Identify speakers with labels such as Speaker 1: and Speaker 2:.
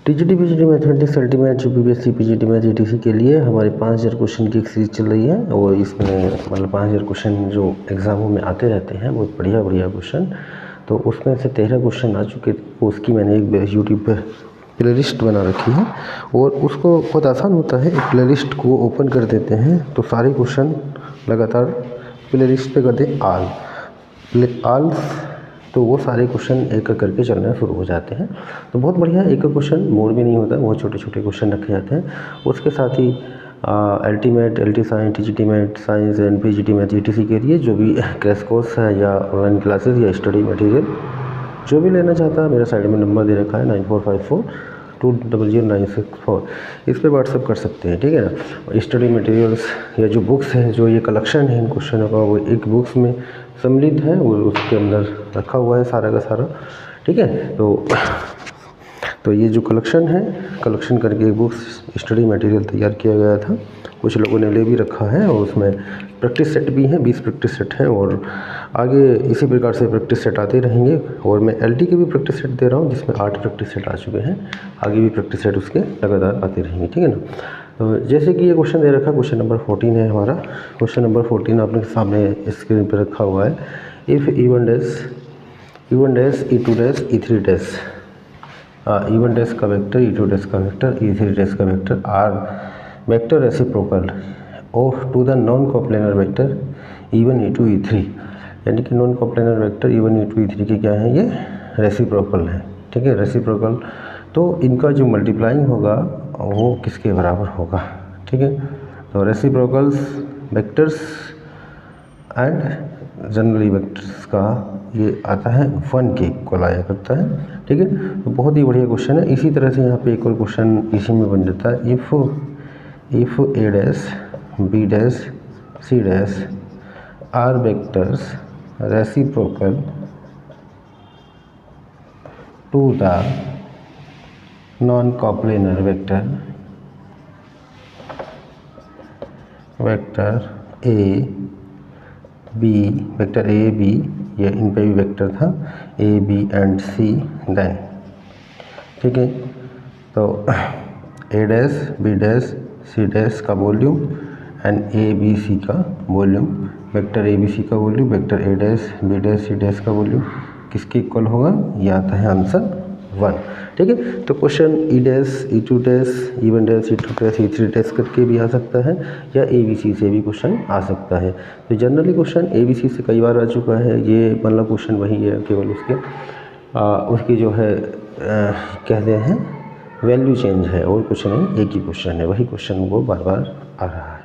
Speaker 1: TGT PGT mathematics ultimate UPPSC PGT math ETC के लिए हमारे 5000 क्वेश्चन की एक सीरीज चल रही है और इसमें मतलब 5000 क्वेश्चन जो एग्ज़ामों में आते रहते हैं बहुत बढ़िया बढ़िया क्वेश्चन। तो उसमें से 13 क्वेश्चन आ चुके थे, उसकी मैंने एक यूट्यूब पर प्ले लिस्ट बना रखी है और उसको बहुत आसान होता है। एक प्ले लिस्ट को ओपन कर देते हैं तो सारे क्वेश्चन लगातार प्ले लिस्ट पर कर दें आल तो वो सारे क्वेश्चन एक एक करके चलना शुरू हो जाते हैं। तो बहुत बढ़िया, एक क्वेश्चन मोर भी नहीं होता, बहुत छोटे छोटे क्वेश्चन रखे जाते हैं। उसके साथ ही ultimate LT science TGT math science and PGT math ETC के लिए जो भी क्रैश कोर्स है या ऑनलाइन क्लासेस या स्टडी मटेरियल जो भी लेना चाहता है, मेरा साइड में नंबर दे रखा है 9454200964, इस पर व्हाट्सअप कर सकते हैं, ठीक है ना। स्टडी मटेरियल्स या जो बुक्स हैं, जो ये कलेक्शन है इन क्वेश्चनों का, वो एक बुक्स में सम्मिलित है और उसके अंदर रखा हुआ है सारा का सारा, ठीक है। तो ये जो कलेक्शन है, कलेक्शन करके एक बुक्स स्टडी मटेरियल तैयार किया गया था, कुछ लोगों ने ले भी रखा है और उसमें प्रैक्टिस सेट भी हैं, 20 प्रैक्टिस सेट हैं और आगे इसी प्रकार से प्रैक्टिस सेट आते रहेंगे। और मैं एलटी के भी प्रैक्टिस सेट दे रहा हूँ जिसमें 8 प्रैक्टिस सेट आ चुके हैं, आगे भी प्रैक्टिस सेट उसके लगातार आते रहेंगे, ठीक है ना। तो जैसे कि ये क्वेश्चन दे रखा है, क्वेश्चन नंबर 14 है हमारा। क्वेश्चन नंबर 14 आपने सामने स्क्रीन पर रखा हुआ है। If E1 dash E2 dash E3 dash E1 dash का वेक्टर, E2 डैश का वेक्टर, E3 डैश का vector are vector reciprocal of to the non coplanar vector E1 E2 E3, यानी कि non coplanar vector E1 E2 E3 के क्या है, ये reciprocal है, ठीक है, रेसिप्रोकल। तो इनका जो मल्टीप्लाइंग होगा वो किसके बराबर होगा, ठीक है। तो reciprocals vectors and generally vectors का ये आता है 1 के इक्वल आया करता है, ठीक है। तो बहुत ही बढ़िया क्वेश्चन है। इसी तरह से यहाँ पे एक और क्वेश्चन इसी में बन जाता है। If A dash B dash C dash are vectors reciprocal to the non coplanar vector vector A B, ये इन पे भी वेक्टर था A B and C then, ठीक है। तो A dash B dash C dash का volume and A B C का volume, vector A B C का volume, vector A dash B dash C dash का वॉल्यूम किसके equal होगा, ये आता है आंसर 1, ठीक है। तो क्वेश्चन ई dash E2 dash E1 dash E2 dash E3 dash करके भी आ सकता है या ABC से भी क्वेश्चन आ सकता है। तो जनरली क्वेश्चन ABC से कई बार आ चुका है, ये मतलब क्वेश्चन वही है, केवल उसकी जो है कहते हैं वैल्यू चेंज है और कुछ नहीं, एक ही क्वेश्चन है, वही क्वेश्चन वो बार बार आ रहा है।